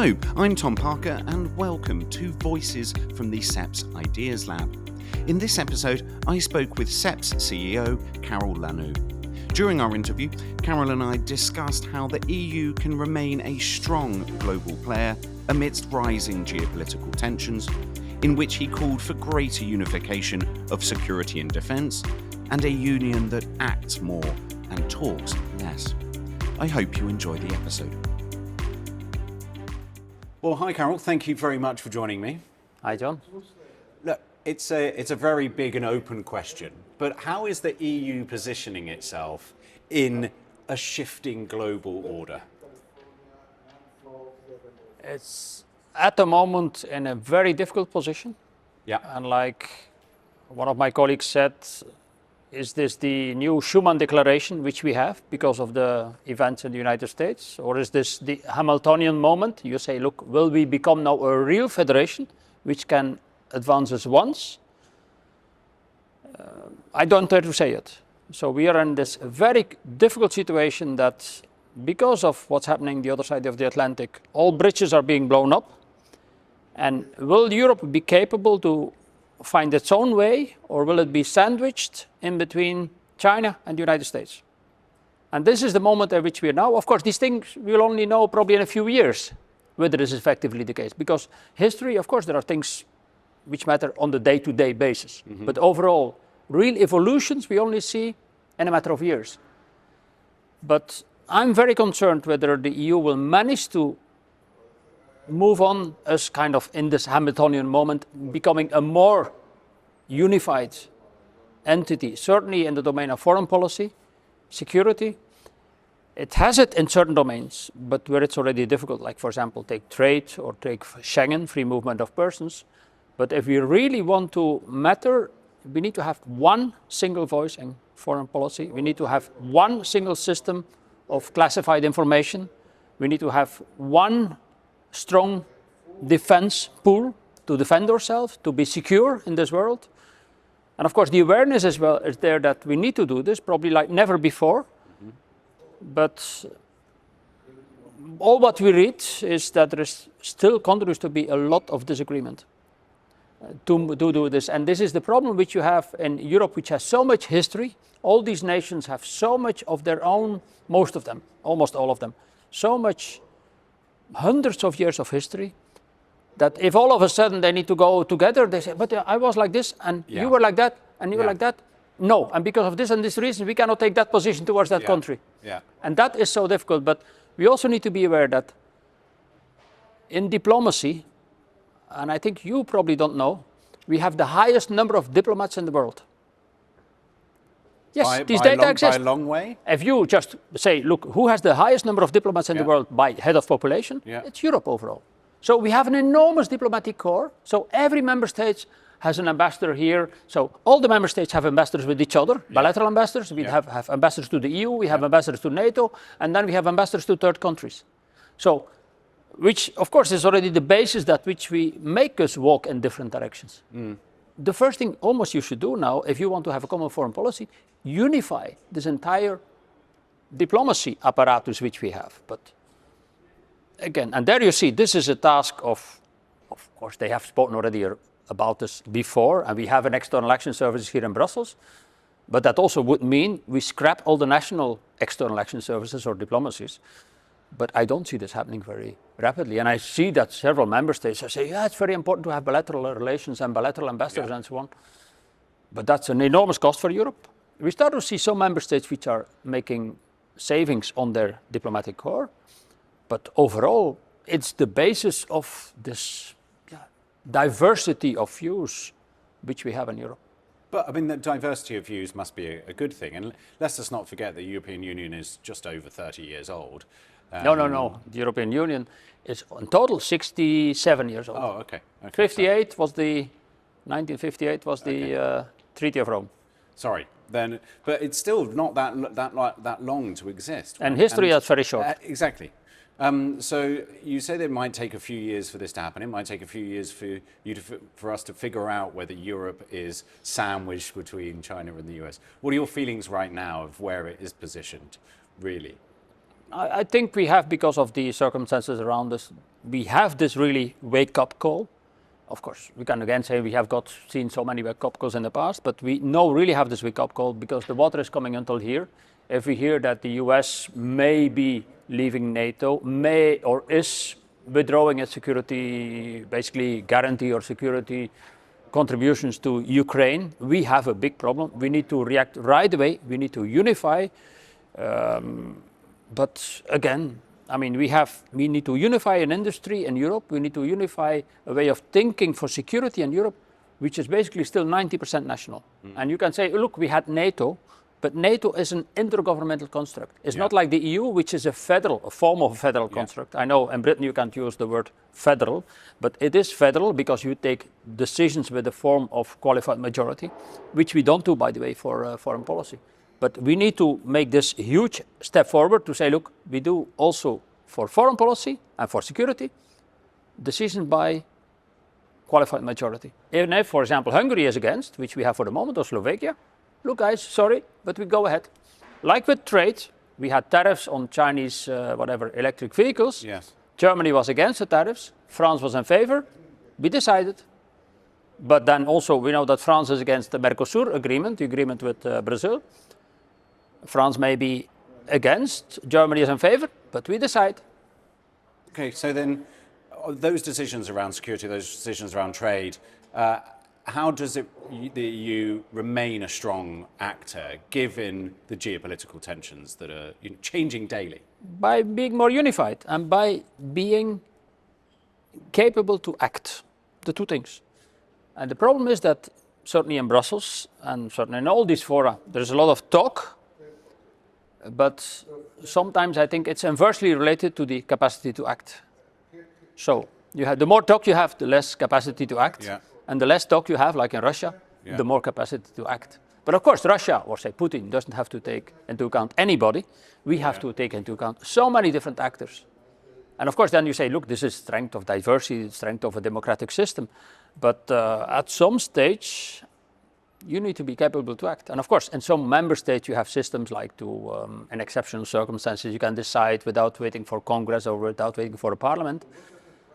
Hello, I'm Tom Parker and welcome to Voices from the CEPS Ideas Lab. In this episode, I spoke with CEPS CEO Karel Lannoo. During our interview, Karel and I discussed how the EU can remain a strong global player amidst rising geopolitical tensions, in which he called for greater unification of security and defence, and a union that acts more and talks less. I hope you enjoy the episode. Well, hi Karel, thank you very much for joining me. Hi John. Look, it's a very big and open question, but how is the EU positioning itself in a shifting global order? It's at the moment in a very difficult position. Yeah. And like one of my colleagues said, is this the new Schuman Declaration which we have because of the events in the United States? Or is this the Hamiltonian moment? You say, look, will we become now a real federation which can advance us once? I don't dare to say it. So we are in this very difficult situation that because of what's happening the other side of the Atlantic, all bridges are being blown up. And will Europe be capable to find its own way, or will it be sandwiched in between China and the United States? And this is the moment at which we are now. Of course, these things we'll only know probably in a few years whether this is effectively the case, because history, of course, there are things which matter on the day-to-day basis. Mm-hmm. But overall, real evolutions we only see in a matter of years. But I'm very concerned whether the EU will manage to move on as kind of in this Hamiltonian moment, becoming a more unified entity, certainly in the domain of foreign policy, security. It has it in certain domains, but where it's already difficult, like for example, take trade or take Schengen, free movement of persons. But if we really want to matter, we need to have one single voice in foreign policy. We need to have one single system of classified information. We need to have one strong defense pool to defend ourselves, to be secure in this world. And of course, the awareness as well is there that we need to do this, probably like never before. Mm-hmm. But all what we read is that there is still continues to be a lot of disagreement to do this. And this is the problem which you have in Europe, which has so much history. All these nations have so much of their own, most of them, almost all of them, so much hundreds of years of history, that if all of a sudden they need to go together, they say, but I was like this, and you were like that, and you were like that. No, and because of this and this reason, we cannot take that position towards that country. Yeah. And that is so difficult, but we also need to be aware that in diplomacy, and I think you probably don't know, we have the highest number of diplomats in the world. Yes, these data exist. By a long way? If you just say, look, who has the highest number of diplomats in the world by head of population? Yeah. It's Europe overall. So we have an enormous diplomatic corps. So every member state has an ambassador here. So all the member states have ambassadors with each other, bilateral ambassadors. We have ambassadors to the EU, we have ambassadors to NATO, and then we have ambassadors to third countries. So, which of course is already the basis that which we make us walk in different directions. Mm. The first thing almost you should do now, if you want to have a common foreign policy, unify this entire diplomacy apparatus which we have. But again, and there you see, this is a task of course, they have spoken already about this before, and we have an external action service here in Brussels. But that also would mean we scrap all the national external action services or diplomacies. But I don't see this happening very rapidly. And I see that several member states say, yeah, it's very important to have bilateral relations and bilateral ambassadors and so on. But that's an enormous cost for Europe. We start to see some member states which are making savings on their diplomatic corps. But overall, it's the basis of this diversity of views which we have in Europe. But I mean, the diversity of views must be a good thing. And let's just not forget the European Union is just over 30 years old. No. The European Union is in total 67 years old. Oh, okay. 1958 was the Treaty of Rome. Sorry, then, but it's still not that long to exist. Right? And history is very short. Exactly. So you say that it might take a few years for this to happen. It might take a few years for us to figure out whether Europe is sandwiched between China and the US. What are your feelings right now of where it is positioned, really? I think we have, because of the circumstances around us, we have this really wake-up call. Of course, we can again say we have seen so many wake-up calls in the past, but we now really have this wake-up call because the water is coming until here. If we hear that the US may be leaving NATO, may or is withdrawing its security, basically guarantee or security contributions to Ukraine, we have a big problem. We need to react right away. We need to unify. But again, I mean, we need to unify an industry in Europe. We need to unify a way of thinking for security in Europe, which is basically still 90% national. And you can say, look, we had NATO, but NATO is an intergovernmental construct. It's not like the EU, which is a form of a federal construct. I know in Britain you can't use the word federal, but it is federal because you take decisions with the form of qualified majority, which we don't do, by the way, for foreign policy. But we need to make this huge step forward to say, look, we do also for foreign policy and for security, decision by qualified majority. Even if, for example, Hungary is against, which we have for the moment, or Slovakia, look guys, sorry, but we go ahead. Like with trade, we had tariffs on Chinese, electric vehicles. Yes. Germany was against the tariffs, France was in favor, we decided. But then also we know that France is against the Mercosur agreement, the agreement with Brazil. France may be against, Germany is in favor, but we decide. Okay, so then those decisions around security, those decisions around trade, how does the EU remain a strong actor given the geopolitical tensions that are changing daily? By being more unified and by being capable to act, the two things. And the problem is that certainly in Brussels and certainly in all these fora, there's a lot of talk, but sometimes I think it's inversely related to the capacity to act. So the more talk you have, the less capacity to act. Yeah. And the less talk you have, like in Russia, the more capacity to act. But of course, Russia, or say Putin, doesn't have to take into account anybody. We have to take into account so many different actors. And of course, then you say, look, this is strength of diversity, strength of a democratic system. But at some stage, you need to be capable to act. And of course, in some member states, you have systems like in exceptional circumstances, you can decide without waiting for Congress or without waiting for a parliament.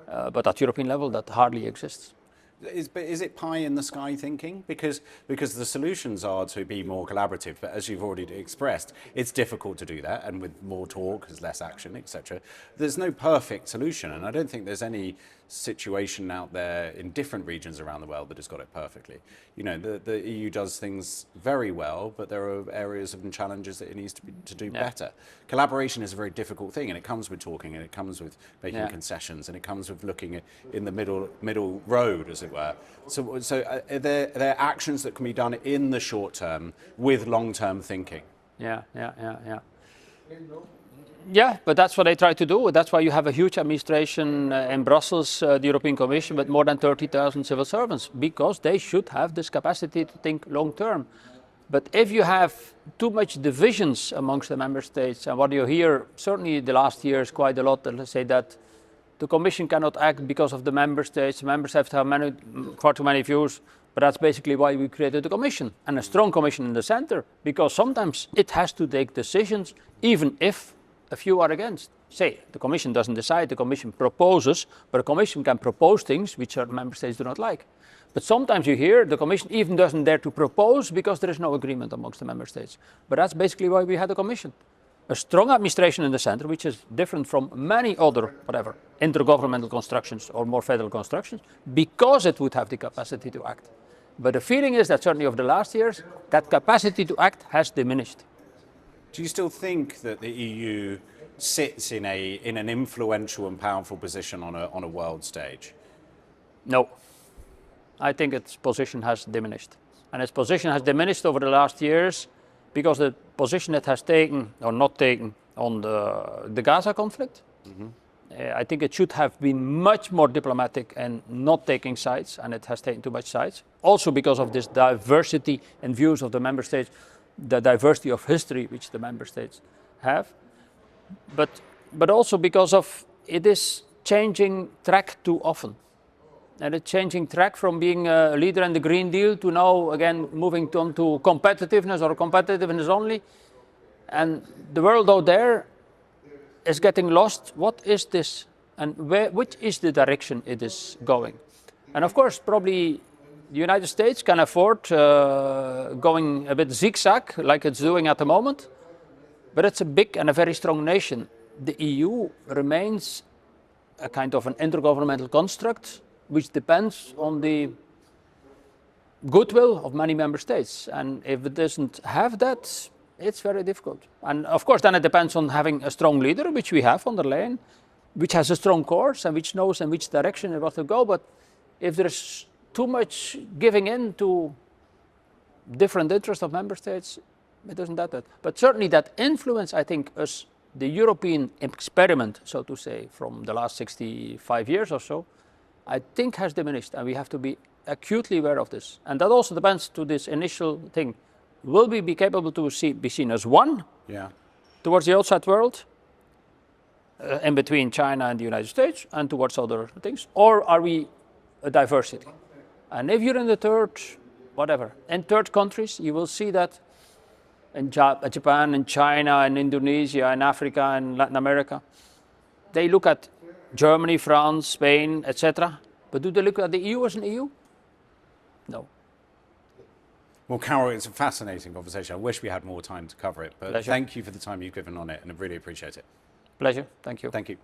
But at European level, that hardly exists. Is it pie in the sky thinking? Because the solutions are to be more collaborative, but as you've already expressed, it's difficult to do that, and with more talk, there's less action, etc. There's no perfect solution, and I don't think there's any situation out there in different regions around the world that has got it perfectly. The EU does things very well, but there are areas and challenges that it needs to do better. Collaboration is a very difficult thing, and it comes with talking, and it comes with making concessions, and it comes with looking in the middle road, as it were. So are there actions that can be done in the short term with long-term thinking? Yeah, but that's what they try to do. That's why you have a huge administration in Brussels, the European Commission, with more than 30,000 civil servants, because they should have this capacity to think long term. But if you have too much divisions amongst the member states, and what you hear, certainly the last years quite a lot, let's say that the Commission cannot act because of the member states. Members have to have far too many views, but that's basically why we created the Commission, and a strong Commission in the center, because sometimes it has to take decisions, even if a few are against. Say, the Commission doesn't decide, the Commission proposes, but the Commission can propose things which certain member states do not like. But sometimes you hear the Commission even doesn't dare to propose because there is no agreement amongst the member states. But that's basically why we had a Commission. A strong administration in the center, which is different from many other, intergovernmental constructions or more federal constructions, because it would have the capacity to act. But the feeling is that certainly over the last years, that capacity to act has diminished. Do you still think that the EU sits in an influential and powerful position on a world stage? No. I think its position has diminished. And its position has diminished over the last years because the position it has taken or not taken on the Gaza conflict. I think it should have been much more diplomatic and not taking sides, and it has taken too much sides. Also because of this diversity in views of the member states, the diversity of history which the member states have, but also because of it is changing track too often. And it's changing track from being a leader in the Green Deal to now again moving on to competitiveness or competitiveness only. And the world out there is getting lost. What is this, and which is the direction it is going? And of course, probably the United States can afford going a bit zigzag like it's doing at the moment, but it's a big and a very strong nation. The EU remains a kind of an intergovernmental construct which depends on the goodwill of many member states. And if it doesn't have that, it's very difficult. And of course, then it depends on having a strong leader, which we have von der Leyen, which has a strong course and which knows in which direction it wants to go. But if there's too much giving in to different interests of member states, it doesn't do that. But certainly that influence, I think, us, the European experiment, so to say, from the last 65 years or so, I think has diminished, and we have to be acutely aware of this. And that also depends to this initial thing. Will we be capable to be seen as one towards the outside world, in between China and the United States, and towards other things? Or are we a diversity? And if you're in the third, whatever, in third countries, you will see that in Japan and China and Indonesia and Africa and Latin America, they look at Germany, France, Spain, etc. But do they look at the EU as an EU? No. Well, Karel, it's a fascinating conversation. I wish we had more time to cover it, but Pleasure. Thank you for the time you've given on it, and I really appreciate it. Pleasure. Thank you. Thank you.